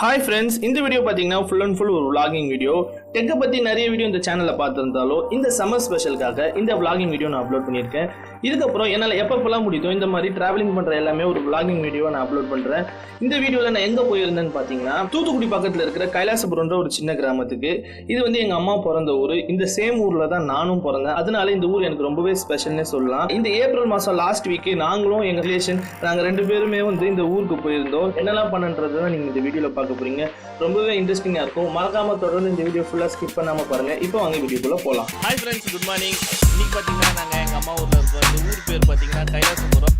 Hi friends, இந்த video பார்த்தீங்கன்னா full and full ஒரு vlogging வீடியோ. டெக்கை பற்றி நிறைய வீடியோ இந்த சேனலில் பார்த்துருந்தாலும் இந்த சம்மர் ஸ்பெஷலுக்காக இந்த vlogging வீடியோ நான் அப்லோட் பண்ணியிருக்கேன். இதுக்கப்புறம் என்னால் எப்பப்பெல்லாம் முடியுதோ இந்த மாதிரி ட்ராவலிங் பண்ணுற எல்லாமே ஒரு vlogging வீடியோ நான் அப்லோட் பண்ணுறேன். இந்த வீடியோவில் நான் எங்கே போயிருந்தேன்னு பார்த்தீங்கன்னா தூத்துக்குடி பக்கத்தில் இருக்கிற கைலாசபுரம்ன்ற ஒரு சின்ன கிராமத்துக்கு. இது வந்து எங்கள் அம்மா பிறந்த ஊர். இந்த சேம் ஊரில் தான் நானும் பிறந்தேன். அதனால இந்த ஊர் எனக்கு ரொம்பவே ஸ்பெஷல்னே சொல்லலாம். இந்த ஏப்ரல் மாதம் லாஸ்ட் வீக்கு நாங்களும் எங்கள் ரிலேஷன் நாங்கள் 2 பேருமே வந்து இந்த ஊருக்கு போயிருந்தோம். என்னெல்லாம் பண்ணுன்றது தான் நீங்கள் இந்த வீடியோவில் பார்க்க போறீங்க. ரொம்பவே இன்ட்ரெஸ்டிங்காக இருக்கும். மறக்காம தொடர்ந்து இந்த வீடியோ ஃபுல்லாக ஸ்கிப் பண்ணாமல் பாருங்க. இப்போ வாங்க வீடியோக்குள்ள போகலாம். Hi friends, good morning. இன்னைக்கு பார்த்தீங்கன்னா நாங்கள் எங்கள் அம்மா ஊரில் இருக்கோம். இந்த ஊர் பேர் பார்த்தீங்கன்னா கைலாசபுரம்.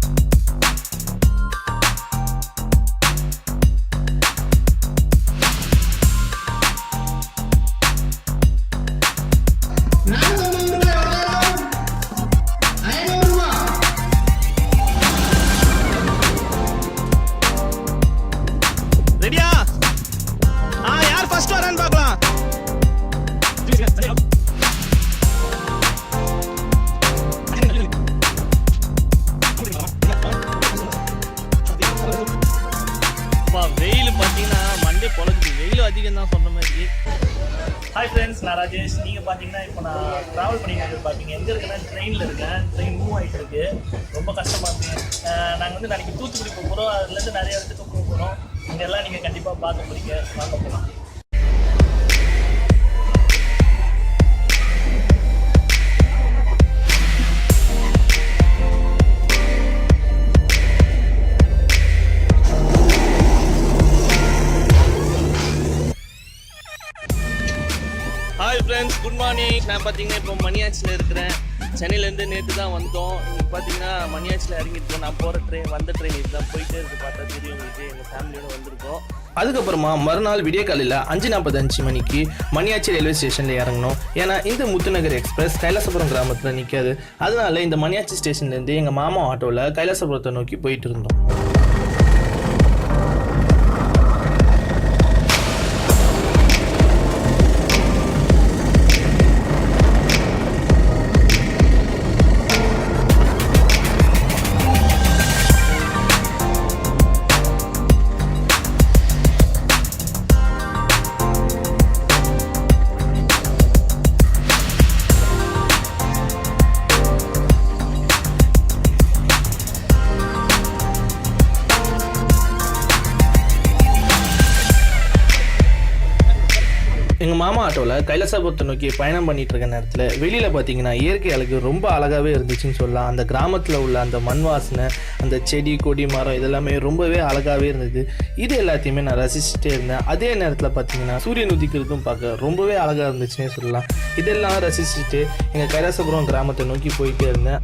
ரெடியா? யார் ஃபர்ஸ்ட் வரான்னு பார்க்கலாம். வெயில் பார்த்தீங்கன்னா மண்டே பொழக்குது. வெயில் அதிகம் தான் சொன்ன மாதிரி. ஹாய் ஃப்ரெண்ட்ஸ், நான் ராஜேஷ். நீங்கள் பார்த்தீங்கன்னா இப்போ நான் ட்ராவல் பண்ணிட்டு பார்ப்பீங்க. எங்கே இருக்குன்னா ட்ரெயினில் இருக்கேன். ட்ரெயின் மூவ் ஆகிட்டு இருக்கு. ரொம்ப கஷ்டமாக இருக்குது. நாங்கள் வந்து நாளைக்கு தூத்துக்குடி போக போகிறோம். அதுலேருந்து நிறைய இடத்துக்கு போக போகிறோம். இங்கெல்லாம் நீங்கள் கண்டிப்பாக பார்க்க போகிறீங்க. வாங்க போகலாம். Hi friends, good morning. நான் பார்த்தீங்கன்னா இப்போ மணியாச்சில் இருக்கிறேன். சென்னையிலேருந்து நேற்று தான் வந்தோம். இன்னைக்கு பார்த்தீங்கன்னா மணியாச்சில் இறங்கிருக்கோம். நான் போகிற வந்த ட்ரெயின் இதுதான் போயிட்டே இருக்கு. பார்த்தா தெரியும் உங்களுக்கு. எங்கள் ஃபேமிலியோட வந்திருக்கோம். அதுக்கப்புறமா மறுநாள் விடிய காலையில் 5:45 மணிக்கு மணியாச்சி ரயில்வே ஸ்டேஷனில் இறங்கணும். ஏன்னா இந்த முத்துநகர் எக்ஸ்பிரஸ் கைலாசபுரம் கிராமத்தில் நிற்காது. அதனால இந்த மணியாச்சி ஸ்டேஷன்லேருந்து எங்கள் மாமா ஆட்டோவில் கைலாசபுரத்தை நோக்கி போயிட்டு இருந்தோம். எங்கள் மாமா ஆட்டோவில் கைலாசபுரத்தை நோக்கி பயணம் பண்ணிட்டு இருக்க நேரத்தில் வெளியில் பார்த்தீங்கன்னா இயற்கை அழகு ரொம்ப அழகாகவே இருந்துச்சுன்னு சொல்லலாம். அந்த கிராமத்தில் உள்ள அந்த மண் வாசனை, அந்த செடி கொடி மரம் இதெல்லாமே ரொம்பவே அழகாகவே இருந்தது. இது எல்லாத்தையுமே நான் ரசிச்சுட்டே இருந்தேன். அதே நேரத்தில் பார்த்தீங்கன்னா சூரியன் உதிக்கிறதும் பார்க்க ரொம்பவே அழகாக இருந்துச்சுன்னே சொல்லலாம். இதெல்லாம் ரசிச்சுட்டு எங்கள் கைலாசபுரம் கிராமத்தை நோக்கி போயிட்டே இருந்தேன்.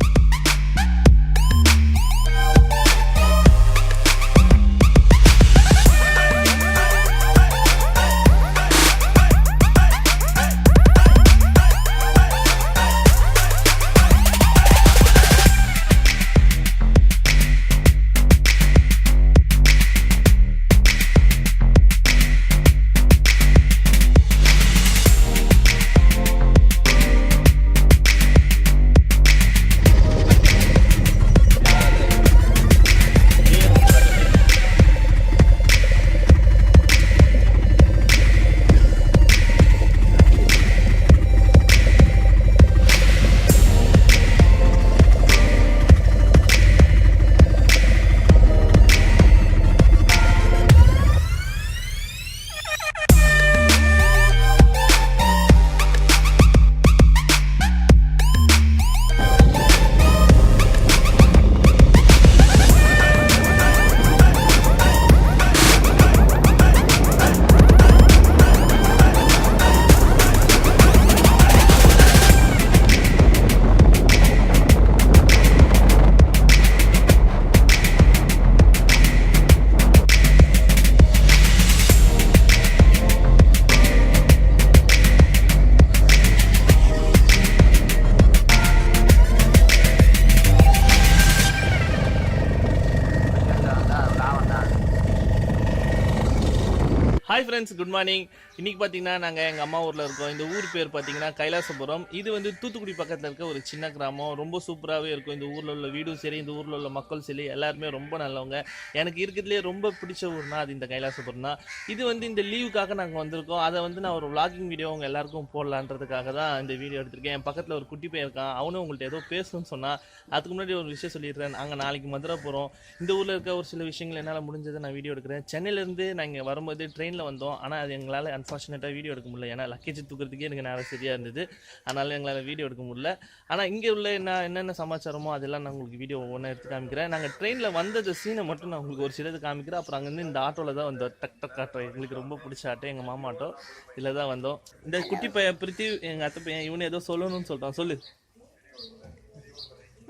Hi friends, good morning. இன்றைக்கி பார்த்தீங்கன்னா நாங்கள் எங்கள் அம்மா ஊரில் இருக்கோம். இந்த ஊர் பேர் பார்த்தீங்கன்னா கைலாசபுரம். இது வந்து தூத்துக்குடி பக்கத்தில் இருக்க ஒரு சின்ன கிராமம். ரொம்ப சூப்பராகவே இருக்கும். இந்த ஊரில் உள்ள வீடும் சரி, இந்த ஊரில் உள்ள மக்கள் சரி, எல்லாருமே ரொம்ப நல்லவங்க. எனக்கு இருக்கிறதுலே ரொம்ப பிடிச்ச ஊர்னா அது இந்த கைலாசபுரம் தான். இது வந்து இந்த லீவுக்காக நாங்கள் வந்திருக்கோம். அதை வந்து நான் ஒரு vlogging வீடியோ அவங்க எல்லாருக்கும் போடலான்றதுக்காக தான் இந்த வீடியோ எடுத்திருக்கேன். என் பக்கத்தில் ஒரு குட்டி பையன் இருக்கான். அவனும் உங்கள்கிட்ட ஏதோ பேசணும்னு சொன்னால் அதுக்கு முன்னாடி ஒரு விஷயம் சொல்லிடுறேன். நாங்கள் நாளைக்கு மதுரை போகிறோம். இந்த ஊரில் இருக்க ஒரு சில விஷயங்கள் என்னால் முடிஞ்சதை நான் வீடியோ எடுக்கிறேன். சென்னையிலேருந்து நாங்கள் வரும்போது ட்ரெயினில் வந்தோம். ஆனால் அது எங்களால் அன்ஃபார்ச்சுனேட்டாக வீடியோ எடுக்க முடியல. ஏன்னா லக்கேஜ் தூக்கிறதுக்கே எனக்கு நேரம் சரியாக இருந்தது. அதனால் எங்களால் வீடியோ எடுக்க முடியல. ஆனால் இங்கே உள்ள என்னென்ன சமாச்சாரமோ அதெல்லாம் நான் உங்களுக்கு வீடியோ ஒவ்வொன்றா எடுத்து காமிக்கிறேன். நாங்கள் ட்ரெயினில் வந்தது சீனை மட்டும் நான் உங்களுக்கு ஒரு சிலது காமிக்கிறேன். அப்புறம் அங்கேருந்து இந்த ஆட்டோவில் தான் வந்தோம். டக் டக் ஆட்டோ, எங்களுக்கு ரொம்ப பிடிச்ச ஆட்டோ, எங்கள் மாமா ஆட்டோ. இதில் தான் வந்தோம். இந்த குட்டி பையன் பிரித்தி, எங்கள் அத்தை பையன், இவனு ஏதோ சொல்லணும்னு சொல்லிட்டான். சொல்லு.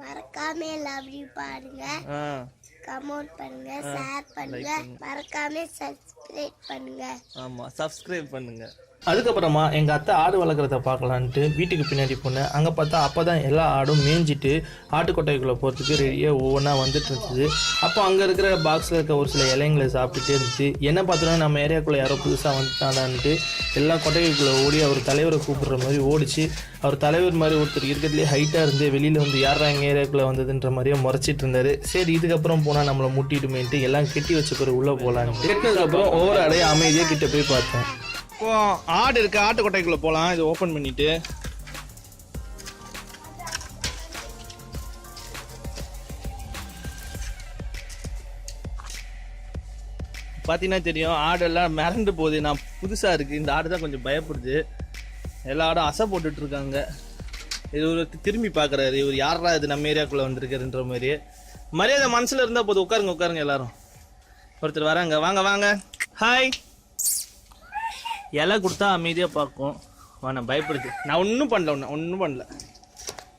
மறக்காம எல்லாரும் பாருங்க, கமெண்ட் பண்ணுங்க, ஷேர் பண்ணுங்க, மறக்காம சப்ஸ்கிரைப் பண்ணுங்க. ஆமாம், சப்ஸ்கிரைப் பண்ணுங்க. அதுக்கப்புறமா எங்கள் அத்தை ஆடு வளர்க்குறத பார்க்கலான்ட்டு வீட்டுக்கு பின்னாடி போனேன். அங்கே பார்த்தா அப்போ தான் எல்லா ஆடும் மேய்ஞ்சிட்டு ஆட்டுக்கொட்டைக்குள்ளே போகிறதுக்கு ரெடியாக ஒவ்வொன்றா வந்துட்டு இருந்தது. அப்போ அங்கே இருக்கிற பாக்ஸில் இருக்க ஒரு சில இலைங்களை சாப்பிட்டுட்டே இருந்துச்சு. என்ன பார்த்தோன்னா நம்ம ஏரியாக்குள்ளே யாரோ புதுசாக வந்துட்டாதான்ட்டு எல்லா கொட்டைக்குள்ளே ஓடி அவர் தலைவரை கூப்பிடுற மாதிரி ஓடிச்சு. அவர் தலைவர் மாதிரி ஒருத்தர் இருக்கிறதுலே ஹைட்டாக இருந்து வெளியில் வந்து யாரா எங்கள் ஏரியாக்குள்ளே வந்ததுன்ற மாதிரியே முறைச்சிட்டு இருந்தார். சரி, இதுக்கப்புறம் போனால் நம்மளை முட்டிட்டுமேன்ட்டு எல்லாம் கெட்டி வச்ச பிறகு உள்ளே போகலான்னு கெட்டினதுக்கப்புறம் ஒவ்வொரு அடையை அமைதியாக கிட்ட போய் பார்த்தேன். இப்போ ஆடு இருக்கு, ஆட்டு கொட்டைக்குள்ள போகலாம். இதை ஓப்பன் பண்ணிட்டு பார்த்தீங்கன்னா தெரியும், ஆடெல்லாம் மிரண்டு போகுது. நான் புதுசாக இருக்குது, இந்த ஆடு தான் கொஞ்சம் பயப்படுது. எல்லா ஆடும் அசை போட்டுட்டு இருக்காங்க. இது ஒரு திரும்பி பார்க்குறாரு, இவர் யாரா இது நம்ம ஏரியாக்குள்ளே வந்திருக்காருன்ற மாதிரியே. மரியாதை மனசில் இருந்தால் போது. உட்காருங்க எல்லாரும். ஒருத்தர் வராங்க, வாங்க வாங்க, ஹாய். இலை கொடுத்தா அமைதியாக பார்க்கும். நான் பயப்படுது. நான் ஒன்றும் பண்ணல.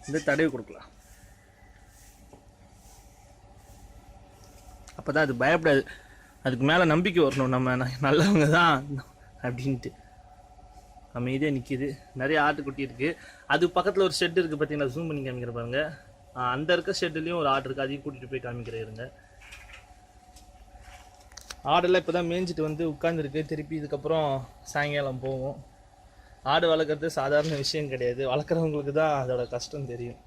இந்த தடவி கொடுக்கலாம். அப்போ தான் அது பயப்படாது. அதுக்கு மேலே நம்பிக்கை வரணும், நம்ம நல்லவங்க தான் அப்படின்ட்டு. அமைதியாக நிற்கிது. நிறைய ஆட்டுக்குட்டி இருக்குது. அது பக்கத்தில் ஒரு ஷெட் இருக்குது, பார்த்தீங்கன்னா ஜூம் பண்ணி காமிக்கிற பாருங்க. அந்த இருக்க ஷெட்லேயும் ஒரு ஆடு இருக்குது, அதையும் கூட்டிகிட்டு போய் காமிக்கிறேருங்க. ஆடெல்லாம் இப்போ தான் மேய்ஞ்சிட்டு வந்து உட்காந்துருக்கு. திருப்பி இதுக்கப்புறம் சாயங்காலம் போவோம். ஆடு வளர்க்குறது சாதாரண விஷயம் கிடையாது. வளர்க்குறவங்களுக்கு தான் அதோட கஷ்டம் தெரியும்.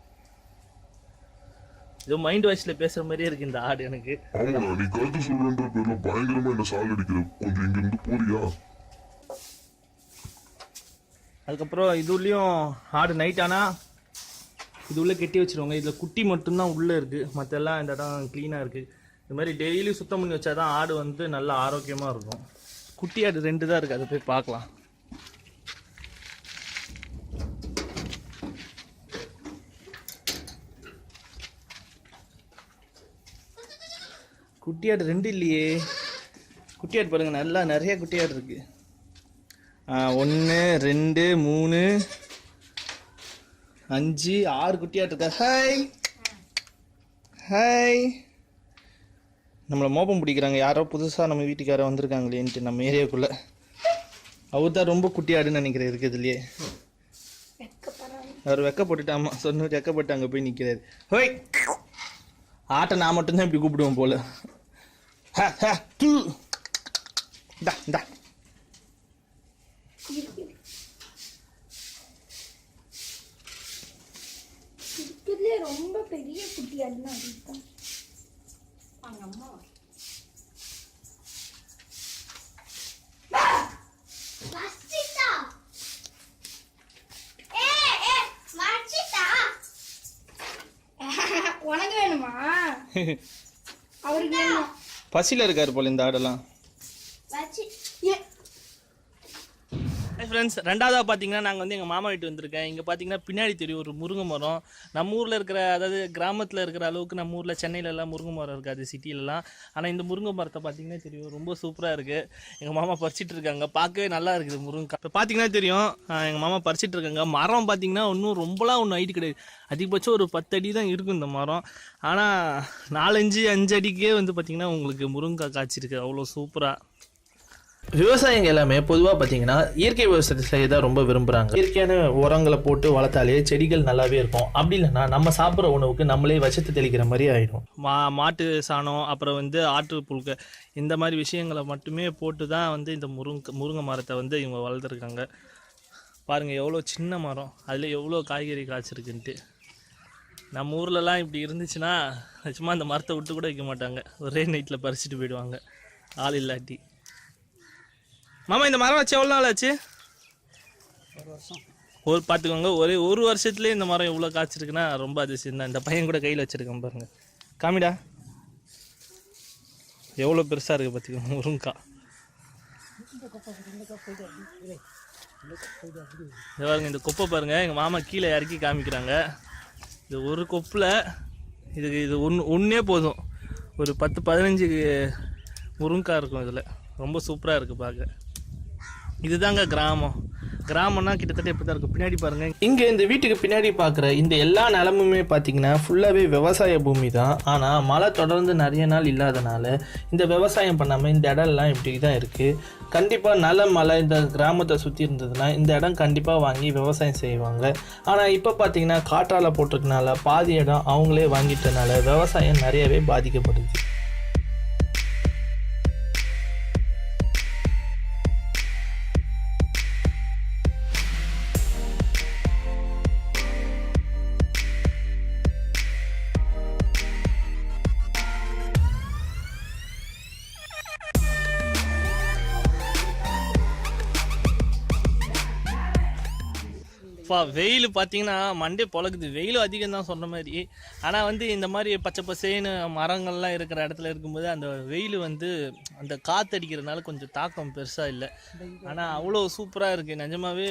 ஏதோ மைண்ட் வாய்ஸில் பேசுகிற மாதிரியே இருக்குது இந்த ஆடு எனக்கு. அதுக்கப்புறம் இதுலேயும் ஆடு நைட் ஆனால் இது உள்ளே கெட்டி வச்சுருவாங்க. இதில் குட்டி மட்டும்தான் உள்ளே இருக்குது, மற்றெல்லாம் இந்த இடம் க்ளீனாக இருக்குது. இது மாதிரி டெய்லி சுத்தம் பண்ணி வச்சா தான் ஆடு வந்து நல்லா ஆரோக்கியமாக இருக்கும். குட்டி ஆடு 2 தான் இருக்குது, அதை போய் பார்க்கலாம். குட்டி ஆடு 2 இல்லையே. குட்டி ஆடு பாருங்கள், நல்லா நிறைய குட்டி ஆடு இருக்குது. 1 2 3 5 6 குட்டி ஆடு இருக்கா. ஹாய். நம்மளை மோப்பம் பிடிக்கிறாங்க, யாரோ புதுசாக நம்ம வீட்டுக்கார வந்திருக்காங்களேன்ட்டு நம்ம ஏரியாவுக்குள்ளே. அவர் தான் ரொம்ப குட்டியாடுன்னு நினைக்கிறேன் இருக்கிறதுலையே. அவர் வெக்கப்பட்டுட்டாமா, சொன்ன வெக்கப்பட்டு அங்கே போய் நிற்கிறாரு. ஹோய், ஆட்டை நான் மட்டும்தான் இப்படி கூப்பிடுவோம் போல. இந்தா ரொம்ப பெரிய குட்டியாடுனா உனக்கு வேணுமா? அவருக்கு வேணுமா? பசியில் இருக்காரு போல இந்த ஆடெல்லாம். ஃப்ரெண்ட்ஸ், ரெண்டாவதாக பார்த்தீங்கன்னா நாங்கள் வந்து எங்கள் மாமா வீட்டு வந்திருக்கேன். இங்கே பார்த்தீங்கன்னா பின்னாடி தெரியும் ஒரு முருங்கை மரம். நம்ம ஊரில் இருக்கிற, அதாவது கிராமத்தில் இருக்கிற அளவுக்கு நம்ம ஊரில் சென்னையிலலாம் முருங்கை மரம் இருக்காது, சிட்டிலலாம். ஆனால் இந்த முருங்கை மரத்தை பார்த்தீங்கன்னா தெரியும், ரொம்ப சூப்பராக இருக்குது. எங்கள் மாமா பறிச்சிட்டு இருக்காங்க, பார்க்கவே நல்லா இருக்குது முருங்கை. இப்போ பார்த்தீங்கன்னா தெரியும், எங்கள் மாமா பறிச்சிட்டு இருக்காங்க. மரம் பார்த்தீங்கன்னா இன்னும் ரொம்பலாம் ஒன்றும் ஹைட் கிடையாது, அதிகபட்சம் ஒரு 10 அடி தான் இருக்கும் இந்த மரம். ஆனால் 4 5 அடிக்கே வந்து பார்த்திங்கன்னா உங்களுக்கு முருங்கை காய்ச்சிருக்கு, அவ்வளோ சூப்பராக. விவசாயிங்க எல்லாமே பொதுவாக பார்த்தீங்கன்னா இயற்கை விவசாயத்தை செய்ய தான் ரொம்ப விரும்புகிறாங்க. இயற்கையான உரங்களை போட்டு வளர்த்தாலே செடிகள் நல்லாவே இருக்கும். அப்படி இல்லைன்னா நம்ம சாப்பிட்ற உணவுக்கு நம்மளே விஷத்தை தெளிக்கிற மாதிரி ஆகிடும். மாட்டு சாணம், அப்புறம் வந்து ஆற்று புழுக்க, இந்த மாதிரி விஷயங்களை மட்டுமே போட்டு தான் வந்து இந்த முருங்கை மரத்தை வந்து இவங்க வளர்த்துருக்காங்க. பாருங்கள் எவ்வளோ சின்ன மரம், அதில் எவ்வளோ காய்கறி காய்ச்சிருக்குன்ட்டு. நம்ம ஊர்லலாம் இப்படி இருந்துச்சுன்னா சும்மா அந்த மரத்தை விட்டு கூட வைக்க மாட்டாங்க, ஒரே நைட்டில் பறிச்சுட்டு போயிடுவாங்க ஆள் இல்லாட்டி. மாமா இந்த மரம் வச்சு எவ்வளோ நாள் ஆச்சு? 1 வருஷம். பார்த்துக்கோங்க, ஒரு வருஷத்துலேயே இந்த மரம் எவ்வளோ காய்ச்சிருக்குன்னா ரொம்ப அதிசயம் தான். இந்த பையன் கூட கையில் வச்சுருக்கேன் பாருங்கள், காமிடா எவ்வளோ பெருசாக இருக்குது பார்த்துக்கோங்க முருங்கக்காய். பாருங்க இந்த கொப்பை பாருங்கள், எங்கள் மாமா கீழே இறக்கி காமிக்கிறாங்க. இது ஒரு கொப்பில் இது ஒன்றே போதும், ஒரு 10-15 முருங்கைக்காய் இருக்கும். இதில் ரொம்ப சூப்பராக இருக்குது பார்க்க. இதுதாங்க கிராமம்னா கிட்டத்தட்ட எப்படி தான் இருக்கும். பின்னாடி பாருங்கள், இங்கே இந்த வீட்டுக்கு பின்னாடி பார்க்குற இந்த எல்லா நிலமுமே பார்த்தீங்கன்னா ஃபுல்லாகவே விவசாய பூமி தான். ஆனால் மழை தொடர்ந்து நிறைய நாள் இல்லாதனால இந்த விவசாயம் பண்ணாமல் இந்த இடம்லாம் இப்படி தான் இருக்குது. கண்டிப்பாக நல்ல மழை இந்த கிராமத்தை சுற்றி இருந்ததுன்னா இந்த இடம் கண்டிப்பாக வாங்கி விவசாயம் செய்வாங்க. ஆனால் இப்போ பார்த்தீங்கன்னா காற்றால் போட்டிருக்கனால பாதி இடம் அவங்களே வாங்கிட்டனால விவசாயம் நிறையவே பாதிக்கப்படுது. வெயில் பார்த்தீங்கன்னா மண்டே பொழக்குது. வெயிலும் அதிகம் தான் சொன்ன மாதிரி. ஆனால் வந்து இந்த மாதிரி பச்சை பசேன்னு மரங்கள்லாம் இருக்கிற இடத்துல இருக்கும்போது அந்த வெயில் வந்து அந்த காற்றடிக்கிறதுனால கொஞ்சம் தாக்கம் பெருசாக இல்லை. ஆனால் அவ்வளோ சூப்பராக இருக்குது நிஜமாவே.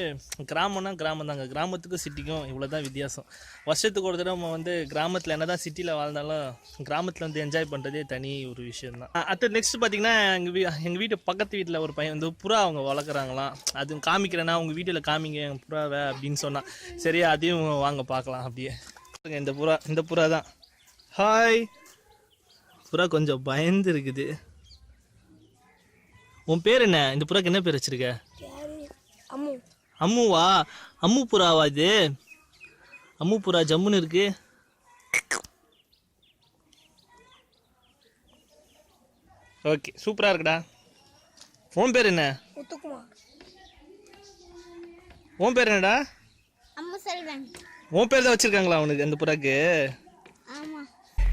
கிராமம்னா கிராமம் தாங்க, கிராமத்துக்கும் சிட்டிக்கும் இவ்வளோ தான் வித்தியாசம். வருஷத்துக்கு ஒரு தடவை நம்ம வந்து கிராமத்தில் என்ன தான் சிட்டியில் வாழ்ந்தாலும் கிராமத்தில் வந்து என்ஜாய் பண்ணுறதே தனி ஒரு விஷயம் தான். அடுத்து நெக்ஸ்ட் பார்த்தீங்கன்னா எங்கள் வீட்டு பக்கத்து வீட்டில் ஒரு பையன் வந்து புறா அவங்க வளர்க்குறாங்களாம். அது காமிக்கிறேன்னா உங்கள் வீட்டில் காமிங்க எங்கள் புறாவை அப்படின்னு சொன்னான். சரி அதையும் வாங்க பார்க்கலாம். அப்படியே இந்த புறா தான். ஹாய், புறா கொஞ்சம் பயந்து இருக்குது. உன் பேர் என்ன? இந்த புறாக்கு என்ன பேர் வச்சிருக்க? அம்முவா? அம்மு புறாவா இது? அம்மு புறா ஜம்முன்னு இருக்கு. ஓகே, சூப்பரா இருக்குடா. உன் பேர் என்ன? உன் பேர் என்னடா? உன் பேர் தான் வச்சிருக்காங்களா அவனுக்கு அந்த புறாக்கு?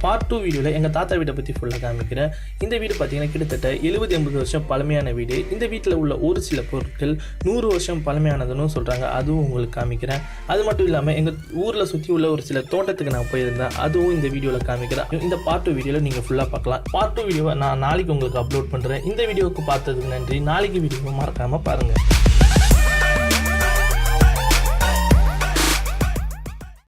பார்ட் 2 வீடியோவில் எங்கள் தாத்தா வீட்டை பற்றி ஃபுல்லாக காமிக்கிறேன். இந்த வீடு பார்த்தீங்கன்னா கிட்டத்தட்ட 70-80 வருஷம் பழமையான வீடு. இந்த வீட்டில் உள்ள ஒரு சில பொருட்கள் 100 வருஷம் பழமையானதுன்னு சொல்கிறாங்க, அதுவும் உங்களுக்கு காமிக்கிறேன். அது மட்டும் இல்லாமல் எங்கள் ஊரில் சுற்றி உள்ள ஒரு சில தோட்டத்துக்கு நான் போயிருந்தேன், அதுவும் இந்த வீடியோவில் காமிக்கிறேன். இந்த பார்ட் 2 வீடியோவில் நீங்கள் ஃபுல்லாக பார்க்கலாம். பார்ட் 2 வீடியோவை நான் நாளைக்கு உங்களுக்கு அப்லோட் பண்ணுறேன். இந்த வீடியோவுக்கு பார்த்ததுக்கு நன்றி. நாளைக்கு வீடியோவை மறக்காமல் பாருங்கள்.